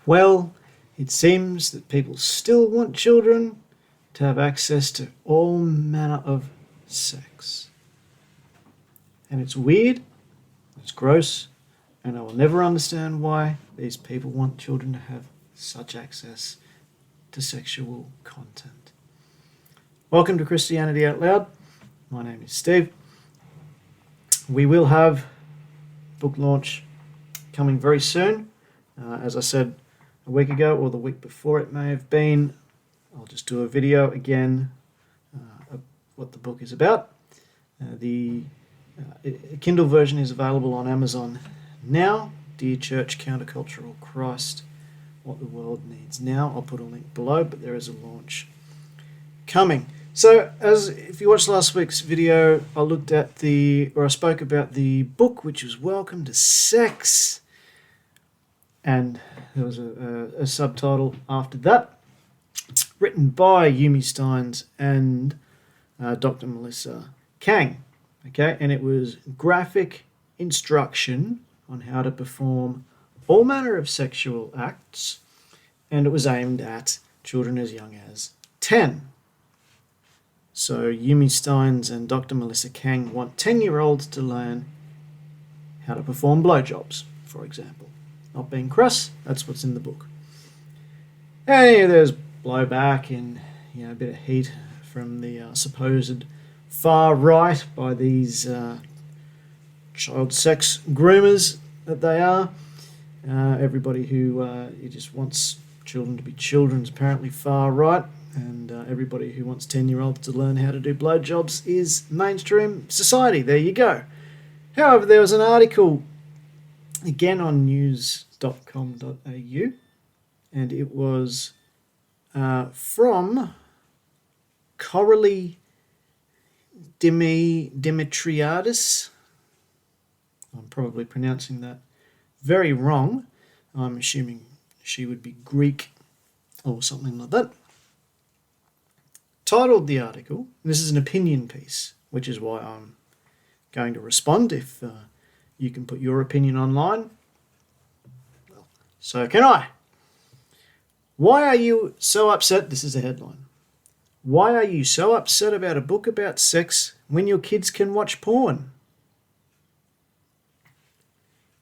Well, it seems that people still want children to have access to all manner of sex. And it's weird, it's gross, and I will never understand why these people want children to have such access to sexual content. Welcome to Christianity Out Loud. My name is Steve. We will have book launch coming very soon. As I said a week ago, or the week before it may have been, I'll just do a video again of what the book is about. The Kindle version is available on Amazon now. Dear Church, Countercultural Christ, What the World Needs Now. I'll put a link below, but there is a launch coming. So, if you watched last week's video, I spoke about the book, which was Welcome to Sex, and there was a subtitle after that, written by Yumi Steins and Dr. Melissa Kang. Okay, and it was graphic instruction on how to perform all manner of sexual acts, and it was aimed at children as young as 10. So Yumi Steins and Dr. Melissa Kang want 10-year-olds to learn how to perform blowjobs, for example. Not being crass, that's what's in the book. And there's blowback and a bit of heat from the supposed far right by these child sex groomers that they are. Everybody who just wants children to be children is apparently far right, and everybody who wants 10-year-olds to learn how to do blowjobs is mainstream society. There you go. However, there was an article, again on news.com.au, and it was from Koraly Dimitriadis. I'm probably pronouncing that very wrong. I'm assuming she would be Greek or something like that. Titled the article, this is an opinion piece, which is why I'm going to respond. If you can put your opinion online, well, so can I. Why are you so upset? This is a headline. Why are you so upset about a book about sex when your kids can watch porn?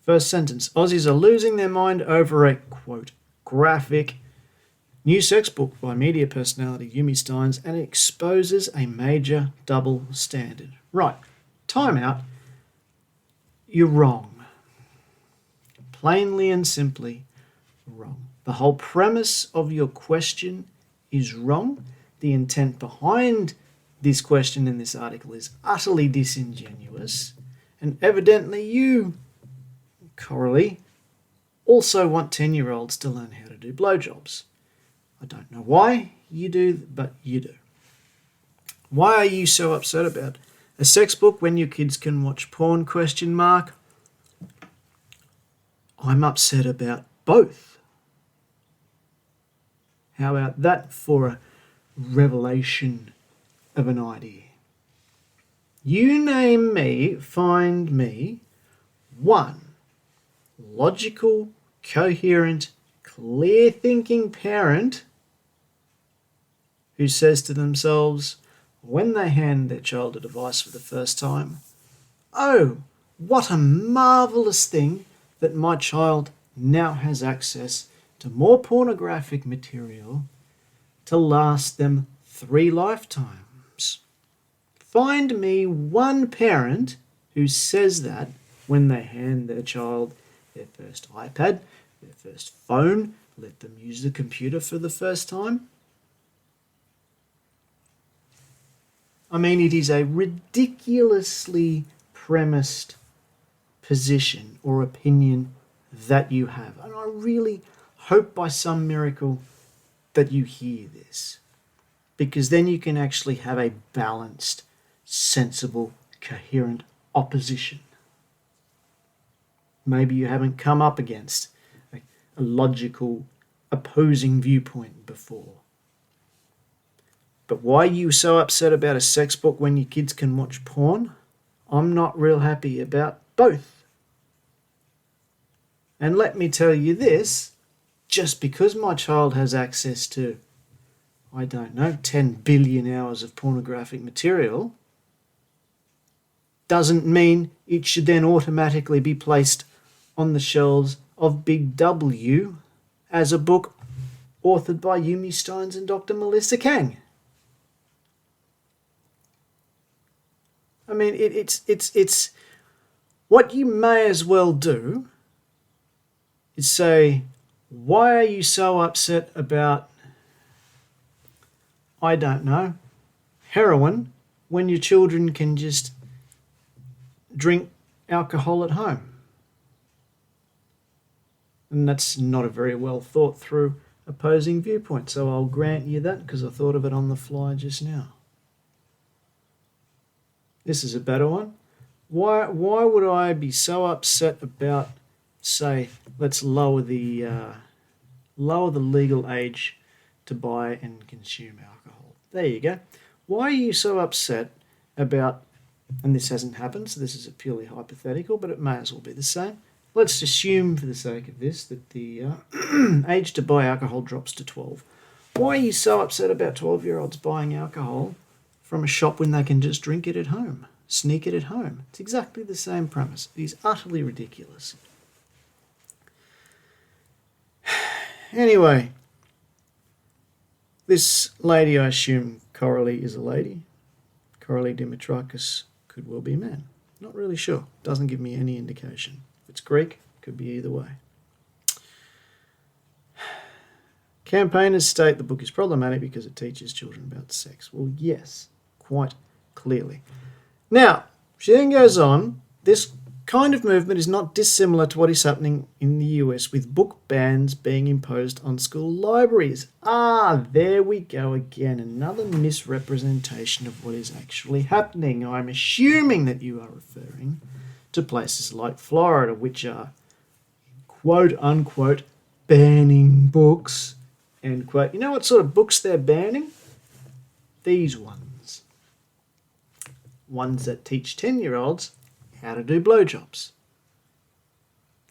First sentence. Aussies are losing their mind over a, quote, graphic new sex book by media personality Yumi Steins, and it exposes a major double standard. Right. Time out. You're wrong. Plainly and simply wrong. The whole premise of your question is wrong. The intent behind this question in this article is utterly disingenuous, and evidently you, Koraly, also want 10-year-olds to learn how to do blowjobs. I don't know why you do, but you do. Why are you so upset about a sex book when your kids can watch porn, ? I'm upset about both. How about that for a revelation of an idea? You find me one logical, coherent, clear-thinking parent who says to themselves, when they hand their child a device for the first time, oh, what a marvellous thing that my child now has access to more pornographic material to last them 3 lifetimes. Find me one parent who says that when they hand their child their first iPad, their first phone, let them use the computer for the first time. I mean, it is a ridiculously premised position or opinion that you have. And I really hope by some miracle that you hear this, because then you can actually have a balanced, sensible, coherent opposition. Maybe you haven't come up against a logical opposing viewpoint before. But why are you so upset about a sex book when your kids can watch porn? I'm not real happy about both. And let me tell you this, just because my child has access to, I don't know, 10 billion hours of pornographic material, doesn't mean it should then automatically be placed on the shelves of Big W as a book authored by Yumi Steins and Dr. Melissa Kang. I mean, it's what you may as well do is say, why are you so upset about, I don't know, heroin when your children can just drink alcohol at home? And that's not a very well thought through opposing viewpoint, so I'll grant you that because I thought of it on the fly just now. This is a better one. Why would I be so upset about, say, let's lower the legal age to buy and consume alcohol? There you go. Why are you so upset about, and this hasn't happened, so this is a purely hypothetical, but it may as well be the same. Let's assume, for the sake of this, that the age to buy alcohol drops to 12. Why are you so upset about 12-year-olds buying alcohol from a shop when they can just drink it at home, sneak it at home? It's exactly the same premise. It is utterly ridiculous. Anyway, this lady, I assume Koraly is a lady. Koraly Dimitriadis could well be a man. Not really sure. Doesn't give me any indication. If it's Greek, could be either way. Campaigners state the book is problematic because it teaches children about sex. Well, yes, quite clearly. Now, she then goes on, this kind of movement is not dissimilar to what is happening in the US with book bans being imposed on school libraries. There we go again, another misrepresentation of what is actually happening. I'm assuming that you are referring to places like Florida, which are quote-unquote banning books, end quote. You know what sort of books they're banning? These ones. Ones that teach 10-year-olds how to do blowjobs.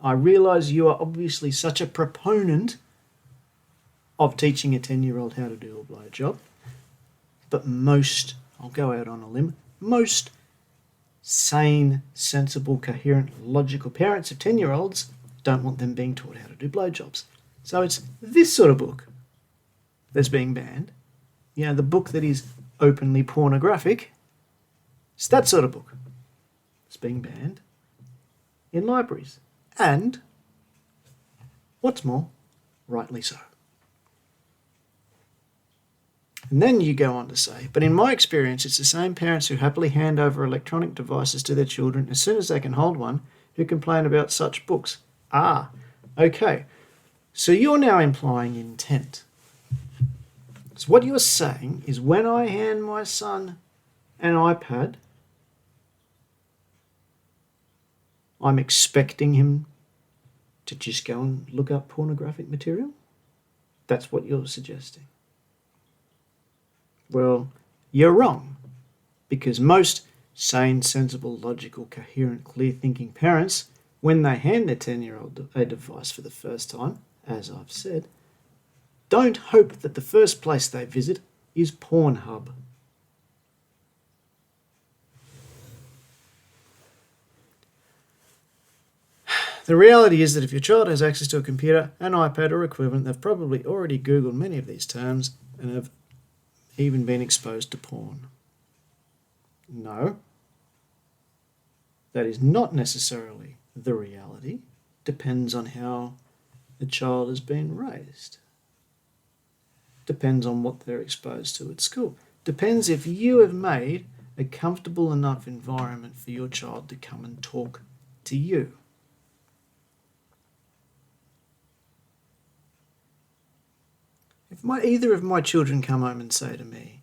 I realise you are obviously such a proponent of teaching a 10-year-old how to do a blowjob, but most, I'll go out on a limb, most sane, sensible, coherent, logical parents of 10-year-olds don't want them being taught how to do blowjobs. So it's this sort of book that's being banned. You know, the book that is openly pornographic. It's that sort of book. It's being banned in libraries. And, what's more, rightly so. And then you go on to say, but in my experience, it's the same parents who happily hand over electronic devices to their children as soon as they can hold one who complain about such books. Okay. So you're now implying intent. So what you're saying is when I hand my son an iPad, I'm expecting him to just go and look up pornographic material? That's what you're suggesting. Well, you're wrong, because most sane, sensible, logical, coherent, clear-thinking parents, when they hand their 10-year-old a device for the first time, as I've said, don't hope that the first place they visit is Pornhub. The reality is that if your child has access to a computer, an iPad or equivalent, they've probably already Googled many of these terms and have even been exposed to porn. No, that is not necessarily the reality. Depends on how the child has been raised. Depends on what they're exposed to at school. Depends if you have made a comfortable enough environment for your child to come and talk to you. If either of my children come home and say to me,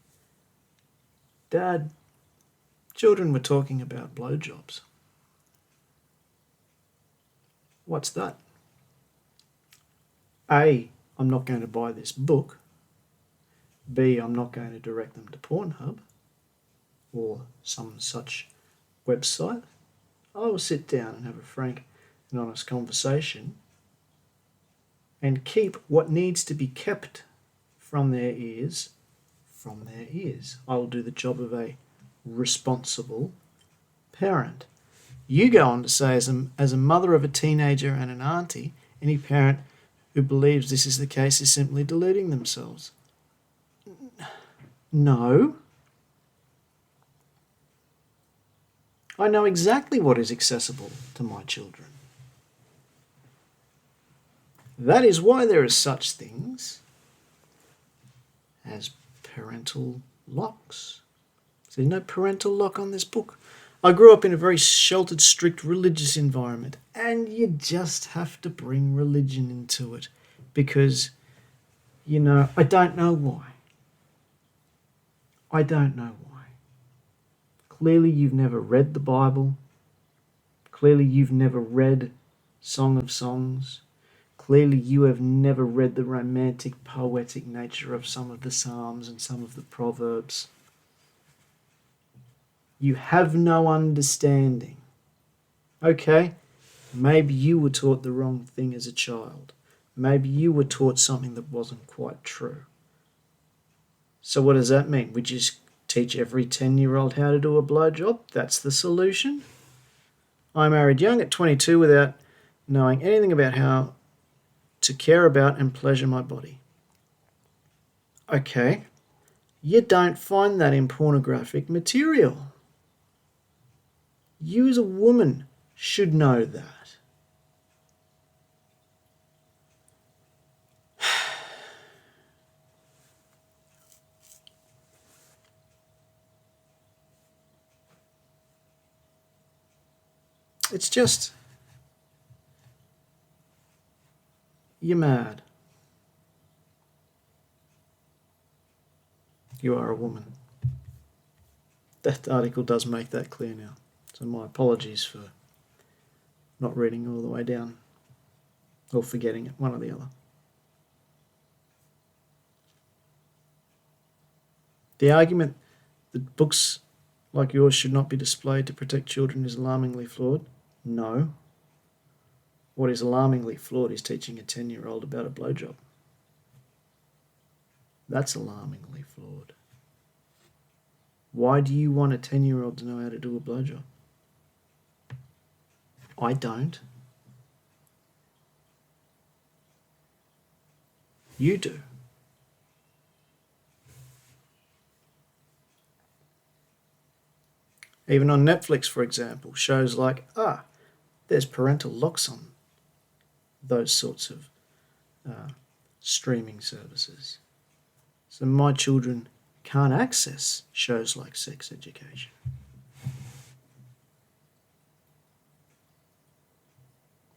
Dad, children were talking about blowjobs. What's that? A, I'm not going to buy this book. B, I'm not going to direct them to Pornhub or some such website. I will sit down and have a frank and honest conversation and keep what needs to be kept from their ears from their ears. I will do the job of a responsible parent. You go on to say, as a mother of a teenager and an auntie, any parent who believes this is the case is simply deluding themselves. No. I know exactly what is accessible to my children. That is why there are such things as parental locks. So there's no parental lock on this book. I grew up in a very sheltered, strict religious environment, and you just have to bring religion into it because, I don't know why. I don't know why. Clearly you've never read the Bible. Clearly you've never read Song of Songs. Clearly you have never read the romantic, poetic nature of some of the Psalms and some of the Proverbs. You have no understanding. Okay, maybe you were taught the wrong thing as a child. Maybe you were taught something that wasn't quite true. So what does that mean? We just teach every 10-year-old how to do a blowjob? That's the solution? I married young at 22 without knowing anything about how to care about and pleasure my body. Okay, you don't find that in pornographic material. You as a woman should know that. It's just, you're mad. You are a woman. That article does make that clear now. So my apologies for not reading all the way down or forgetting it, one or the other. The argument that books like yours should not be displayed to protect children is alarmingly flawed. No. What is alarmingly flawed is teaching a 10-year-old about a blowjob. That's alarmingly flawed. Why do you want a 10-year-old to know how to do a blowjob? I don't. You do. Even on Netflix, for example, shows like, there's parental locks on those sorts of streaming services. So my children can't access shows like Sex Education.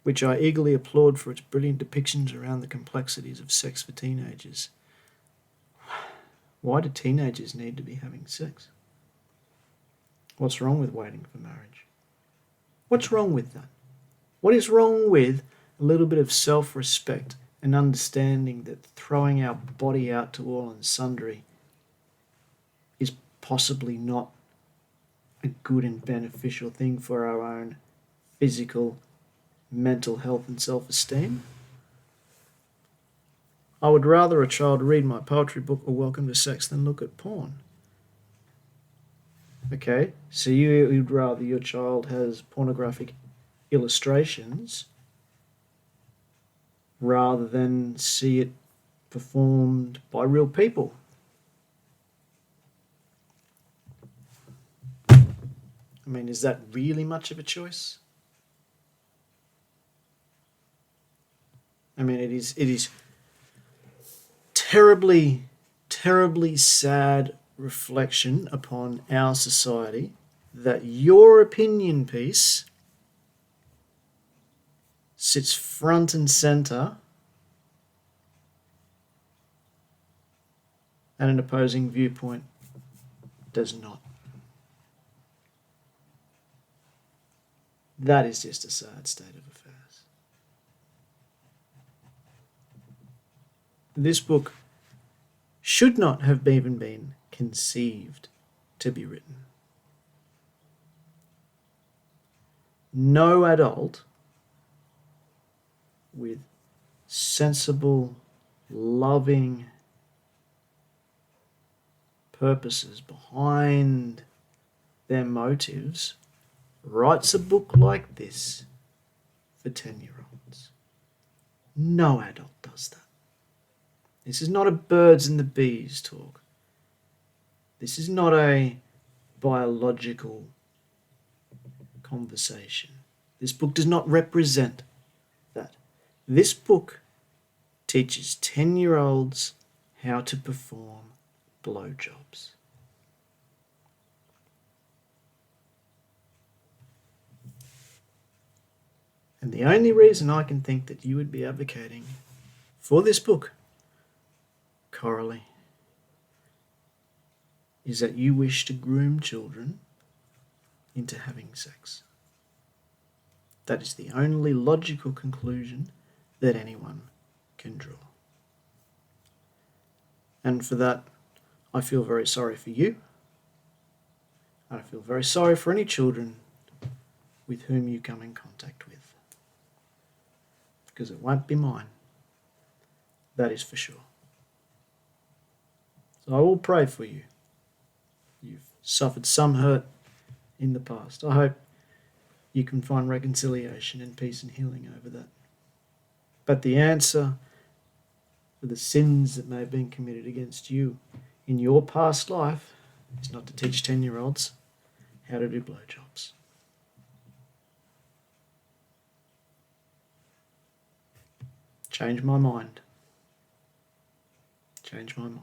Which I eagerly applaud for its brilliant depictions around the complexities of sex for teenagers. Why do teenagers need to be having sex? What's wrong with waiting for marriage? What's wrong with that? What is wrong with a little bit of self-respect and understanding that throwing our body out to all and sundry is possibly not a good and beneficial thing for our own physical, mental health and self-esteem? I would rather a child read my poetry book or Welcome to Sex than look at porn. Okay, so you'd rather your child has pornographic illustrations rather than see it performed by real people. I mean, is that really much of a choice? I mean, it is terribly, terribly sad reflection upon our society that your opinion piece sits front and center and an opposing viewpoint does not. That is just a sad state of affairs. This book should not have even been conceived to be written. No adult with sensible, loving purposes behind their motives writes a book like this for 10-year-olds. No adult does that. This is not a birds and the bees talk. This is not a biological conversation. This book does not represent that. This book teaches 10-year-olds how to perform blowjobs. And the only reason I can think that you would be advocating for this book, Koraly, is that you wish to groom children into having sex. That is the only logical conclusion that anyone can draw. And for that, I feel very sorry for you. I feel very sorry for any children with whom you come in contact with. Because it won't be mine. That is for sure. So I will pray for you. You've suffered some hurt in the past. I hope you can find reconciliation and peace and healing over that. But the answer for the sins that may have been committed against you in your past life is not to teach 10-year-olds how to do blowjobs. Change my mind. Change my mind.